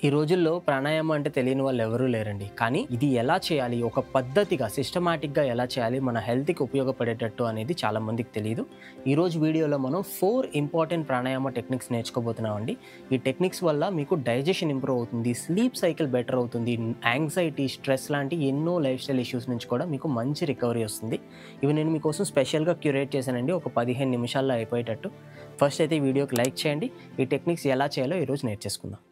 ఈ రోజుల్లో ప్రాణాయామం అంటే తెలియని వాళ్ళు ఎవరూ లేరండి. కానీ ఇది ఎలా చేయాలి, ఒక పద్ధతిగా సిస్టమాటిక్‌గా ఎలా చేయాలి, మన హెల్త్‌కి ఉపయోగపడేటట్టు అనేది చాలా మందికి తెలీదు. ఈరోజు వీడియోలో మనం 4 ఇంపార్టెంట్ ప్రాణాయామ టెక్నిక్స్ నేర్చుకోబోతున్నామండి. ఈ టెక్నిక్స్ వల్ల మీకు డైజెషన్ ఇంప్రూవ్ అవుతుంది, స్లీప్ సైకిల్ బెటర్ అవుతుంది, యాంగ్జైటీ, స్ట్రెస్ లాంటి ఎన్నో లైఫ్ స్టైల్ ఇష్యూస్ నుంచి కూడా మీకు మంచి రికవరీ వస్తుంది. ఇవి నేను మీకోసం స్పెషల్‌గా క్యూరేట్ చేశానండి, ఒక 15 నిమిషాల్లో అయిపోయేటట్టు. ఫస్ట్ అయితే ఈ వీడియోకి లైక్ చేయండి. ఈ టెక్నిక్స్ ఎలా చేయాలో ఈరోజు నేర్చేసుకుందాం.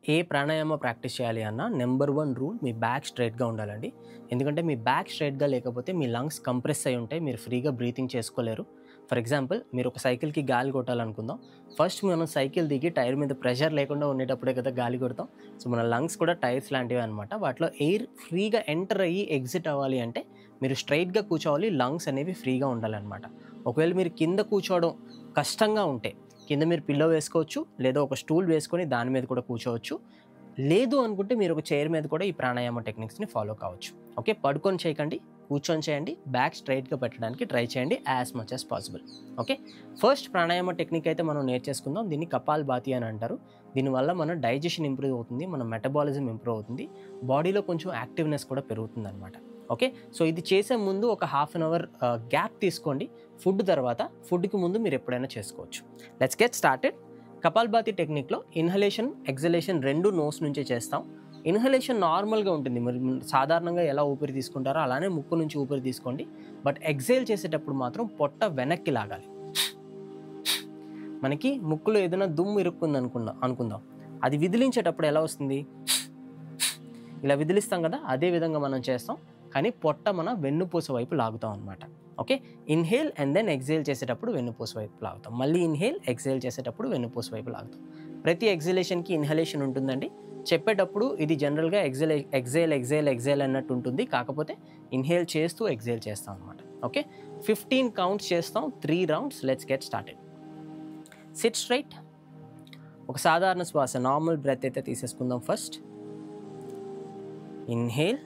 ఏ ప్రాణాయామ ప్రాక్టీస్ చేయాలి అన్న నెంబర్ 1 రూల్, మీ బ్యాక్ స్ట్రైట్గా ఉండాలండి. ఎందుకంటే మీ బ్యాక్ స్ట్రైట్గా లేకపోతే మీ లంగ్స్ కంప్రెస్ అయి ఉంటాయి, మీరు ఫ్రీగా బ్రీతింగ్ చేసుకోలేరు. ఫర్ ఎగ్జాంపుల్, మీరు ఒక సైకిల్కి గాలి కొట్టాలనుకుందాం. ఫస్ట్ మనం సైకిల్ దిగి టైర్ మీద ప్రెషర్ లేకుండా ఉండేటప్పుడే కదా గాలి కొడతాం. సో మన లంగ్స్ కూడా టైర్స్ లాంటివి అనమాట. వాటిలో ఎయిర్ ఫ్రీగా ఎంటర్ అయ్యి ఎగ్జిట్ అవ్వాలి అంటే మీరు స్ట్రైట్గా కూర్చోవాలి, లంగ్స్ అనేవి ఫ్రీగా ఉండాలన్నమాట. ఒకవేళ మీరు కింద కూర్చోవడం కష్టంగా ఉంటే కింద మీరు పిల్లో వేసుకోవచ్చు, లేదా ఒక స్టూల్ వేసుకొని దాని మీద కూడా కూర్చోవచ్చు. లేదు అనుకుంటే మీరు ఒక చైర్ మీద కూడా ఈ ప్రాణాయామ టెక్నిక్స్ని ఫాలో కావచ్చు. ఓకే, పడుకొని చేయకండి, కూర్చొని చేయండి. బ్యాక్ స్ట్రైట్గా పెట్టడానికి ట్రై చేయండి as much as possible. Okay, first pranayama technique అయితే మనం నేర్చేసుకుందాం. దీన్ని కపాల్భాతి అని అంటారు. దీనివల్ల మన డైజెషన్ ఇంప్రూవ్ అవుతుంది, మన మెటబాలిజం ఇంప్రూవ్ అవుతుంది, బాడీలో కొంచెం యాక్టివ్నెస్ కూడా పెరుగుతుంది అనమాట. ఓకే, సో ఇది చేసే ముందు ఒక హాఫ్ అన్ అవర్ గ్యాప్ తీసుకోండి. ఫుడ్ తర్వాత, ఫుడ్కి ముందు మీరు ఎప్పుడైనా చేసుకోవచ్చు. Let's get started. కపాల్భాతి టెక్నిక్లో ఇన్హలేషన్, ఎగ్జలేషన్ రెండు నోస్ నుంచే చేస్తాం. ఇన్హలేషన్ నార్మల్గా ఉంటుంది, మరి సాధారణంగా ఎలా ఊపిరి తీసుకుంటారో అలానే ముక్కు నుంచి ఊపిరి తీసుకోండి. బట్ ఎగ్జేల్ చేసేటప్పుడు మాత్రం పొట్ట వెనక్కి లాగాలి. మనకి ముక్కులో ఏదైనా దుమ్ము ఇరుక్కుంది అనుకుందాం, అది విదిలించేటప్పుడు ఎలా వస్తుంది? ఇలా విదిలిస్తాం కదా, అదే విధంగా మనం చేస్తాం. కానీ పొట్ట మన వెన్నుపూస వైపు లాగుతాం అనమాట. Okay, inhale and then exhale చేసేటప్పుడు వెన్నుపూస వైపు లాగుతాం. మళ్ళీ ఇన్హేల్, ఎగ్జేల్ చేసేటప్పుడు వెన్నుపూస వైపు లాగుతాం. ప్రతి ఎగ్జలేషన్కి ఇన్హలేషన్ ఉంటుందండి. చెప్పేటప్పుడు ఇది జనరల్గా ఎగ్జేల్ అన్నట్టు ఉంటుంది. కాకపోతే ఇన్హేల్ చేస్తూ ఎగ్జేల్ చేస్తాం అనమాట. ఓకే, 15 కౌంట్స్ చేస్తాం, 3 rounds. Let's get started. Sit straight. ఒక సాధారణ శ్వాస, నార్మల్ బ్రెత్ అయితే తీసేసుకుందాం. First inhale,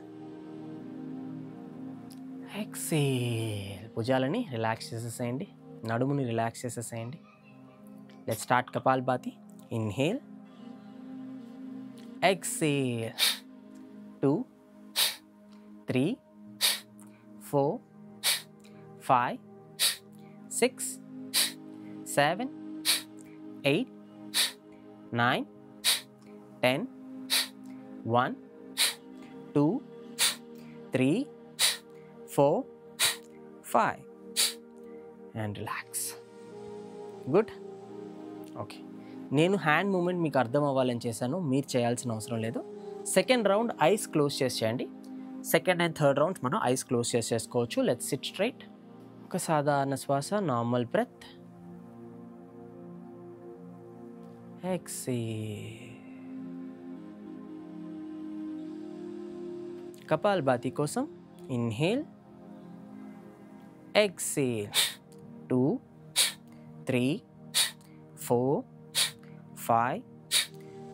exhale. భుజాలని రిలాక్స్ చేసేసేయండి, నడుముని రిలాక్స్ చేసేసేయండి. Let's start Kapalbhati. Inhale, exhale. 2, 3, 4, 5, 6, 7, 8, 9, 10. 1, 2, 3, 4, 5 and relax. Good. Okay, నేను హ్యాండ్ మూమెంట్ మీకు అర్థం అవ్వాలని చేశాను, మీరు చేయాల్సిన అవసరం లేదు. సెకండ్ రౌండ్ ఐస్ క్లోజ్ చేసి చేయండి. సెకండ్ అండ్ థర్డ్ రౌండ్స్ మనం ఐస్ క్లోజ్ చేసి చేసుకోవచ్చు. Let's SIT straight. ఒక సాధారణ శ్వాస, నార్మల్ బ్రెత్, ఎక్సేల్. కపాల్భాతి కోసం ఇన్హేల్, exhale. 2, 3, 4, 5,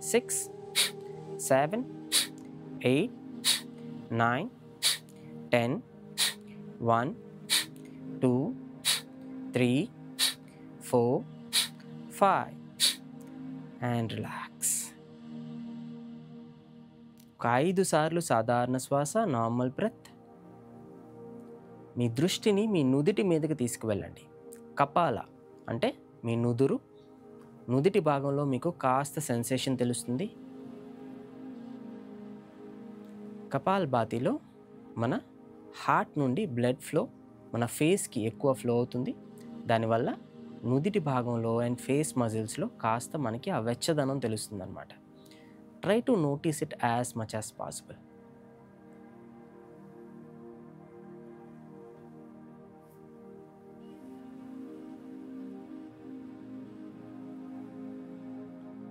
6, 7, 8, 9, 10. 1, 2, 3, 4, 5 and relax. ఒక 5 సార్లు సాధారణ శ్వాస, నార్మల్ బ్రెత్. మీ దృష్టిని మీ నుదిటి మీదకి తీసుకువెళ్ళండి. కపాల అంటే మీ నుదిటి భాగంలో మీకు కాస్త సెన్సేషన్ తెలుస్తుంది. కపాల్భాతిలో మన హార్ట్ నుండి బ్లడ్ ఫ్లో మన ఫేస్కి ఎక్కువ ఫ్లో అవుతుంది. దానివల్ల నుదిటి భాగంలో అండ్ ఫేస్ మజిల్స్లో కాస్త మనకి ఆ వెచ్చదనం తెలుస్తుంది అనమాట. Try to notice it as much as possible.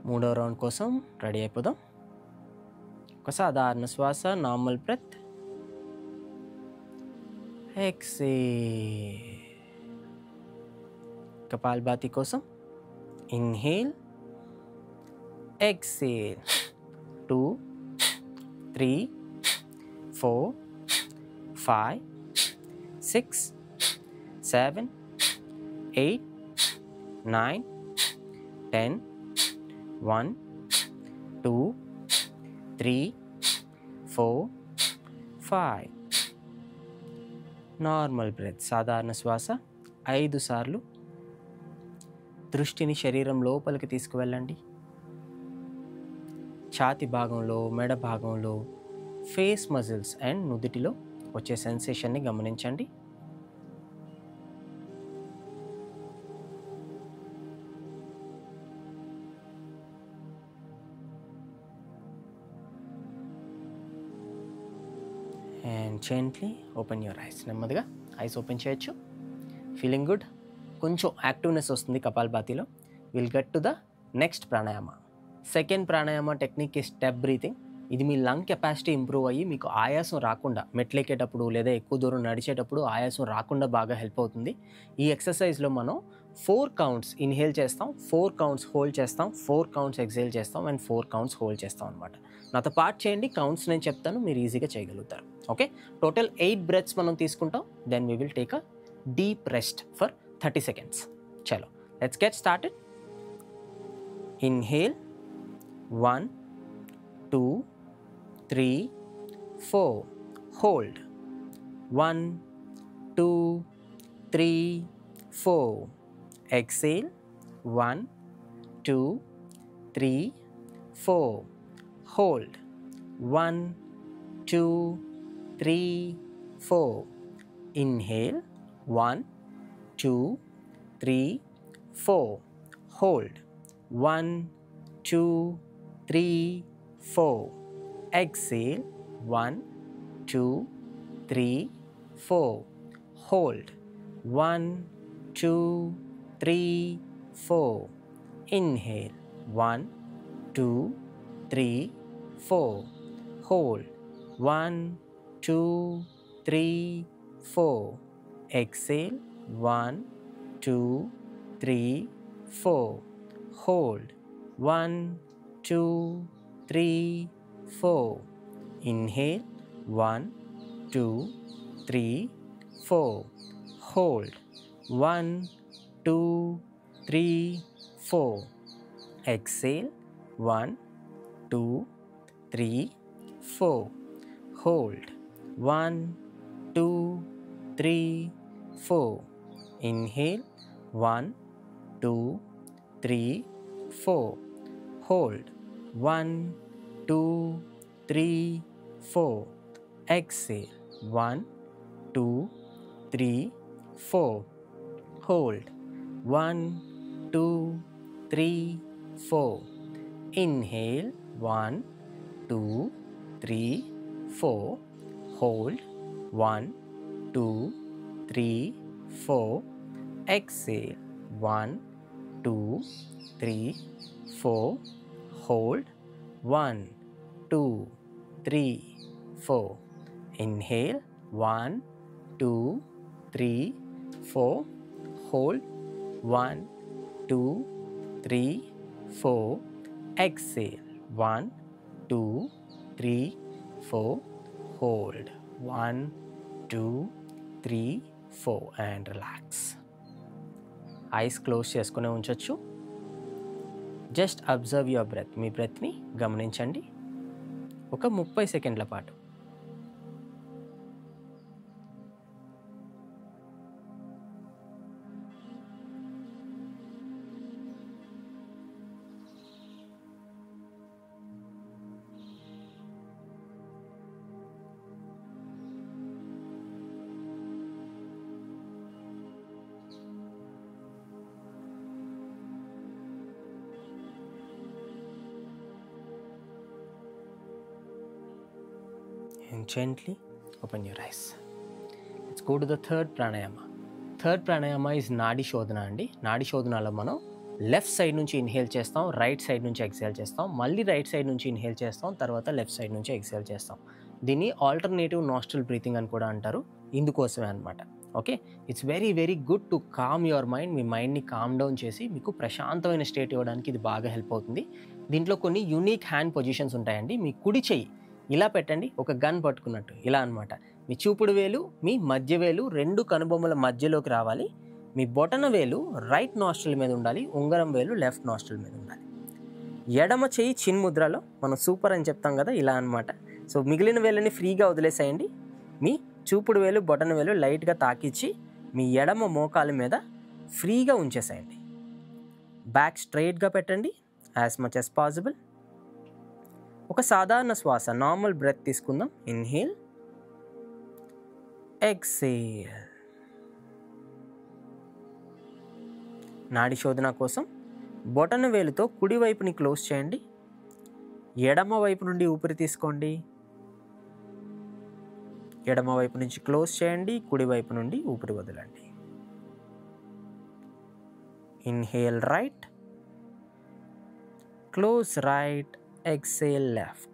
మూడో రౌండ్ కోసం రెడీ అయిపోదాం. ఒక సాధారణ శ్వాస, నార్మల్ బ్రెత్, ఎక్సేల్. కపాల్భాతి కోసం ఇన్హేల్, exhale. 2, 3, 4, 5, 6, 7, 8, 9, 10, 1, 2, 3, 4, 5. నార్మల్ బ్రెత్, సాధారణ శ్వాస 5 సార్లు. దృష్టిని శరీరం లోపలికి తీసుకువెళ్ళండి. ఛాతి భాగంలో, మెడ భాగంలో, ఫేస్ మజిల్స్ అండ్ నుదిటిలో వచ్చే సెన్సేషన్ని గమనించండి. And gently open your eyes. నెమ్మదిగా ఐస్ ఓపెన్ చేయొచ్చు. Feeling good. కొంచెం యాక్టివ్నెస్ వస్తుంది కపాలభాతిలో. Will get to the next pranayama. Second pranayama technique ఈ స్టెప్ బ్రీతింగ్. ఇది మీ లంగ్ కెపాసిటీ ఇంప్రూవ్ అయ్యి మీకు ఆయాసం రాకుండా, మెట్లెక్కేటప్పుడు లేదా ఎక్కువ దూరం నడిచేటప్పుడు ఆయాసం రాకుండా బాగా హెల్ప్ అవుతుంది. ఈ ఎక్సర్సైజ్లో మనం 4 కౌంట్స్ ఇన్హేల్ చేస్తాం, 4 కౌంట్స్ హోల్డ్ చేస్తాం, 4 కౌంట్స్ ఎక్సేల్ చేస్తాం అండ్ 4 కౌంట్స్ హోల్డ్ చేస్తాం అనమాట. నాతో పార్ట్ చేయండి. కౌంట్స్ నేను చెప్తాను, మీరు ఈజీగా చేయగలుగుతారు. ఓకే, టోటల్ 8 బ్రెత్స్ మనం తీసుకుంటాం. Then we will take a deep rest for 30 seconds. చలో, let's get started. Inhale 1, 2, 3, 4. Hold 1, 2, 3, 4. Exhale 1, 2, 3, 4. Hold 1, 2, 3, 4. Inhale 1, 2, 3, 4. Hold 1, 2, 3, 4. Exhale 1, 2, 3, 4. Hold 1, 2, 3, 4. Inhale 1, 2, 3, 4. Hold 1, 2, 3, 4. Exhale 1, 2, 3, 4. Hold 1, 2, 3, 4. Inhale 1, 2, 3, 4. Hold 1, 2, 3, 4. Exhale 1, 2, 3, 4. Hold 1, 2, 3, 4. Inhale 1, 2, 3, 4. Hold 1, 2, 3, 4. Exhale 1, 2, 3, 4. Hold 1, 2, 3, 4. Inhale 1, 2, 3, 4. Hold 1, 2, 3, 4. Exhale 1, 2, 3, 4. Hold 1, 2, 3, 4. Inhale 1, 2, 3, 4. Hold 1, 2, 3, 4. Exhale 1, 2, 3, 4. Hold 1, 2, 3, 4 and relax. Eyes close చేసుకునే ఉంచొచ్చు. Just observe your breath. మీ బ్రెత్ని గమనించండి ఒక 30 సెకండ్ల పాటు. And gently open your eyes. Let's go to the third pranayama. Third pranayama is Nadi Shodhana అండి. నాడి శోధనలో మనం లెఫ్ట్ సైడ్ నుంచి ఇన్హేల్ చేస్తాం, రైట్ సైడ్ నుంచి ఎక్సేల్ చేస్తాం, మళ్ళీ రైట్ సైడ్ నుంచి ఇన్హేల్ చేస్తాం, తర్వాత లెఫ్ట్ సైడ్ నుంచి ఎక్సేల్ చేస్తాం. దీన్ని ఆల్టర్నేటివ్ నాస్ట్రల్ బ్రీతింగ్ అని కూడా అంటారు. ఇందుకోసమే అనమాట. Okay, it's very very good to calm your mind. మీ మైండ్ని కామ్ డౌన్ చేసి మీకు ప్రశాంతమైన స్టేట్ ఇవ్వడానికి ఇది బాగా హెల్ప్ అవుతుంది. దీంట్లో కొన్ని యూనిక్ హ్యాండ్ పొజిషన్స్ ఉంటాయండి. మీ కుడి చెయ్యి ఇలా పెట్టండి, ఒక గన్ పట్టుకున్నట్టు ఇలా అనమాట. మీ చూపుడు వేలు మీ మధ్య వేలు రెండు కనుబొమ్మల మధ్యలోకి రావాలి. మీ బొటన వేలు రైట్ నాస్ట్రిల్ మీద ఉండాలి, ఉంగరం వేలు లెఫ్ట్ నాస్ట్రిల్ మీద ఉండాలి. ఎడమ చేయి చిన్ ముద్రలో, మనం సూపర్ అని చెప్తాం కదా, ఇలా అనమాట. సో మిగిలిన వేలని ఫ్రీగా వదిలేసేయండి. మీ చూపుడు వేలు బొటన వేలు లైట్గా తాకిచ్చి మీ ఎడమ మోకాల మీద ఫ్రీగా ఉంచేసేయండి. బ్యాక్ స్ట్రైట్గా పెట్టండి యాజ్ మచ్ యాజ్ పాసిబుల్. ఒక సాధారణ శ్వాస, నార్మల్ బ్రెత్ తీసుకుందాం. Inhale, exhale. నాడి శోధన కోసం బొటన వేలుతో కుడివైపుని క్లోజ్ చేయండి. ఎడమ వైపు నుండి ఊపిరి తీసుకోండి. ఎడమ వైపు నుంచి క్లోజ్ చేయండి, కుడివైపు నుండి ఊపిరి వదలండి. Inhale right, close right, exhale left.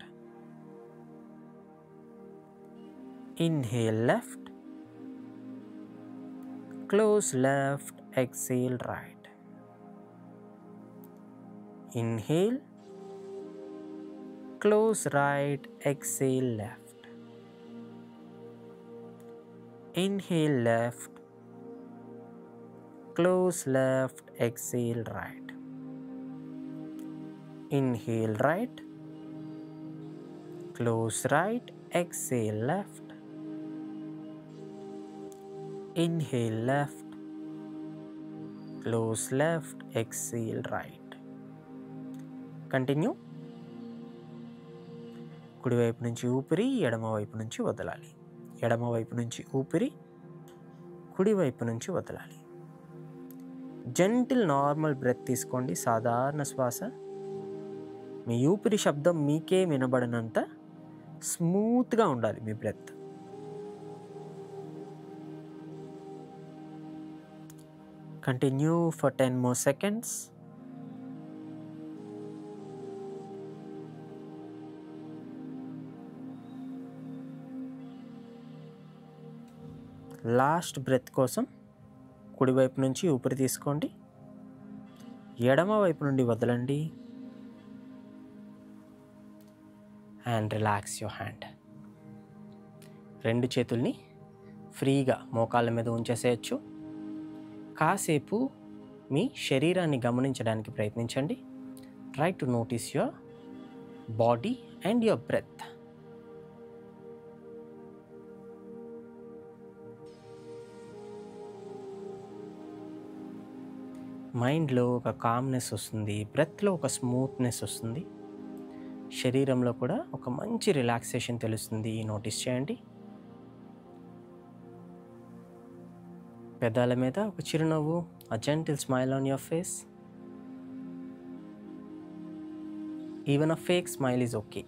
Inhale left, close left, exhale right. Inhale, close right, exhale left. Inhale left, close left, exhale right. Inhale right, close right, exhale left. Inhale left, close left, exhale right. Continue. కుడి వైపు నుంచి ఊపిరి ఎడమ వైపు నుంచి వదలాలి. ఎడమ వైపు నుంచి ఊపిరి కుడి వైపు నుంచి వదలాలి. జెంటిల్ నార్మల్ బ్రెత్ తీసుకోండి, సాధారణ శ్వాస. మీ ఊపిరి శబ్దం మీకే వినబడినంత స్మూత్గా ఉండాలి మీ breath. Continue for 10 more seconds. Last breath కోసం కుడివైపు నుంచి ఊపిరి తీసుకోండి, ఎడమ వైపు నుండి వదలండి. And relax your hand. రెండు చేతుల్ని ఫ్రీగా మోకాళ్ళ మీద ఉంచేసేయచ్చు. కాసేపు మీ శరీరాన్ని గమనించడానికి ప్రయత్నించండి. Try to notice your body and your breath. మైండ్లో ఒక కామ్నెస్ వస్తుంది, బ్రెత్లో ఒక స్మూత్నెస్ వస్తుంది, శరీరంలో కూడా ఒక మంచి రిలాక్సేషన్ తెలుస్తుంది. నోటీస్ చేయండి. పెదాల మీద ఒక చిరునవ్వు, a gentle smile on your face. Even a fake smile is okay.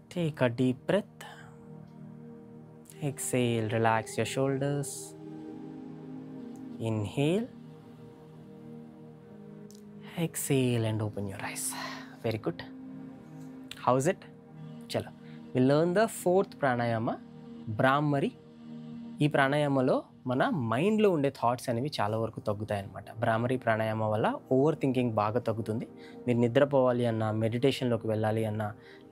Take a deep breath. Exhale, relax your shoulders. Inhale, exhale and open your eyes. Very good. How's it? Chalo. We learn the fourth pranayama, Brahmari. ఈ ప్రాణాయామలో మన మైండ్లో ఉండే thoughts అనేవి చాలా వరకు తగ్గుతాయి అన్నమాట. బ్రాహ్మరీ ప్రాణాయామ వల్ల ఓవర్ థింకింగ్ బాగా తగ్గుతుంది. మీరు నిద్రపోవాలి అన్నా, మెడిటేషన్లోకి వెళ్ళాలి అన్నా,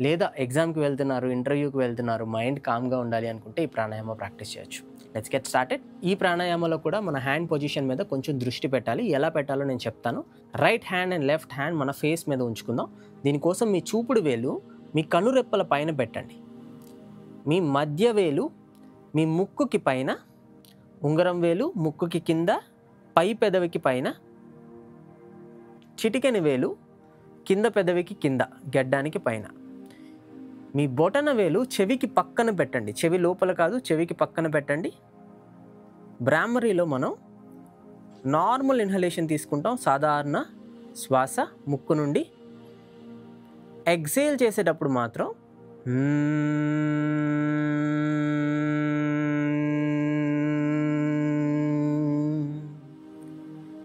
లేదా ఎగ్జామ్కి వెళ్తున్నారు, ఇంటర్వ్యూకి వెళ్తున్నారు, మైండ్ కామ్గా ఉండాలి అనుకుంటే ఈ ప్రాణాయామ ప్రాక్టీస్ చేయొచ్చు. Let's get started. ఈ ప్రాణాయామలో కూడా మన హ్యాండ్ పొజిషన్ మీద కొంచెం దృష్టి పెట్టాలి. ఎలా పెట్టాలో నేను చెప్తాను. Right hand and left hand మన ఫేస్ మీద ఉంచుకుందాం. దీనికోసం మీ చూపుడు వేలు మీ కనురెప్పల పైన పెట్టండి. మీ మధ్య వేలు మీ ముక్కుకి పైన, ఉంగరం వేలు ముక్కుకి కింద, పై పెదవికి పైన, చిటికెన వేలు కింద పెదవికి కింద, గెడ్డానికి పైన. మీ బొటన వేలు చెవికి పక్కన పెట్టండి. చెవి లోపల కాదు, చెవికి పక్కన పెట్టండి. బ్రాహ్మరీలో మనం నార్మల్ ఇన్హలేషన్ తీసుకుంటాం, సాధారణ శ్వాస ముక్కు నుండి. ఎక్సేల్ చేసేటప్పుడు మాత్రం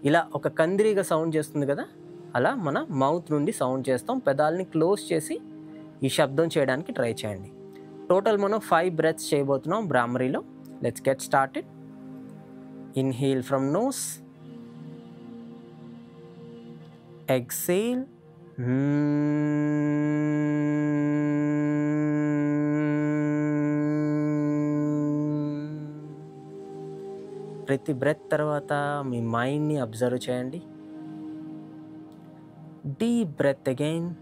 ఇలా ఒక కందిరీగా సౌండ్ చేస్తుంది కదా, అలా మన మౌత్ నుండి సౌండ్ చేస్తాం. పెదాలని క్లోజ్ చేసి ఈ శబ్దం చేయడానికి ట్రై చేయండి. టోటల్ మనం 5 బ్రెత్స్ చేయబోతున్నాం బ్రాహ్మరీలో. Let's get started. Inhale from nose, exhale ప్రతి బ్రెత్ తర్వాత మీ మైండ్ని అబ్జర్వ్ చేయండి. Deep breath again.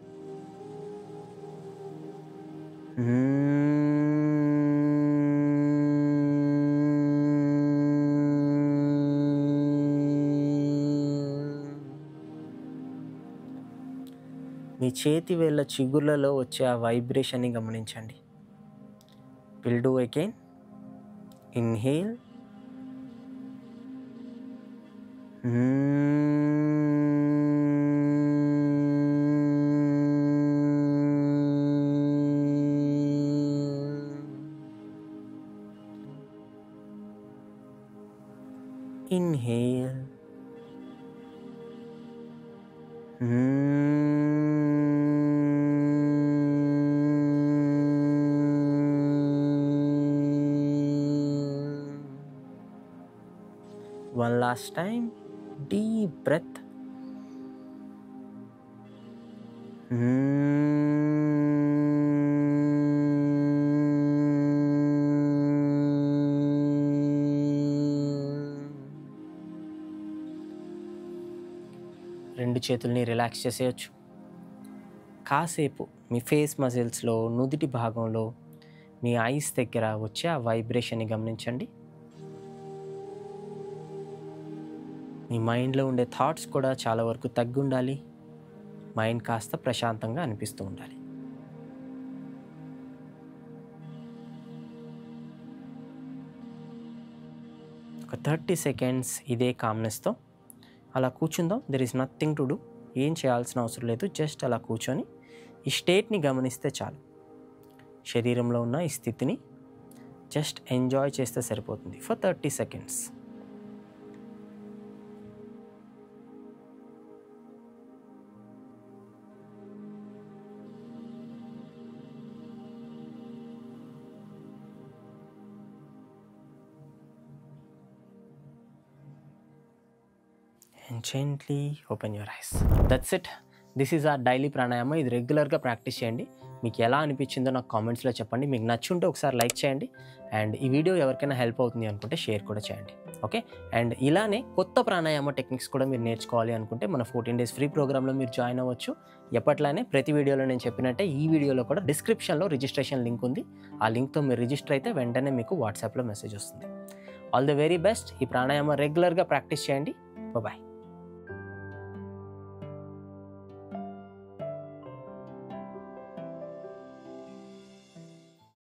మీ చేతి వేళ్ళ చిగుర్లలో వచ్చే ఆ వైబ్రేషన్ని గమనించండి. Will do again. Inhale. Inhale. One last time. Deep breath. రెండు చేతుల్ని రిలాక్స్ చేసేయచ్చు. కాసేపు మీ ఫేస్ మజిల్స్లో, నుదిటి భాగంలో, మీ ఐస్ దగ్గర వచ్చే ఆ వైబ్రేషన్ని గమనించండి. మీ మైండ్లో ఉండే థాట్స్ కూడా చాలా వరకు తగ్గి ఉండాలి. మైండ్ కాస్త ప్రశాంతంగా అనిపిస్తూ ఉండాలి. ఒక 30 సెకండ్స్ ఇదే కామ్నెస్తో అలా కూర్చుందాం. There is nothing to do. ఏం చేయాల్సిన అవసరం లేదు. జస్ట్ అలా కూర్చొని ఈ స్టేట్ని గమనిస్తే చాలు. శరీరంలో ఉన్న ఈ స్థితిని జస్ట్ ఎంజాయ్ చేస్తే సరిపోతుంది for 30 seconds. And gently open your eyes. That's it. This is our daily pranayama. ఇది రెగ్యులర్గా ప్రాక్టీస్ చేయండి. మీకు ఎలా అనిపించిందో నాకు కామెంట్స్లో చెప్పండి. మీకు నచ్చుంటే ఒకసారి లైక్ చేయండి. అండ్ ఈ వీడియో ఎవరికైనా హెల్ప్ అవుతుంది అనుకుంటే షేర్ కూడా చేయండి. ఓకే. అండ్ ఇలానే కొత్త ప్రాణాయామ టెక్నిక్స్ కూడా మీరు నేర్చుకోవాలి అనుకుంటే మన 14 days ఫ్రీ ప్రోగ్రామ్లో మీరు జాయిన్ అవ్వచ్చు. ఎప్పట్లానే ప్రతి వీడియోలో నేను చెప్పినట్టే ఈ వీడియోలో కూడా డిస్క్రిప్షన్లో రిజిస్ట్రేషన్ లింక్ ఉంది. ఆ లింక్తో మీరు రిజిస్టర్ అయితే వెంటనే మీకు వాట్సాప్లో మెసేజ్ వస్తుంది. All the very best. ఈ ప్రాణాయామ రెగ్యులర్గా ప్రాక్టీస్ చేయండి. బాయ్.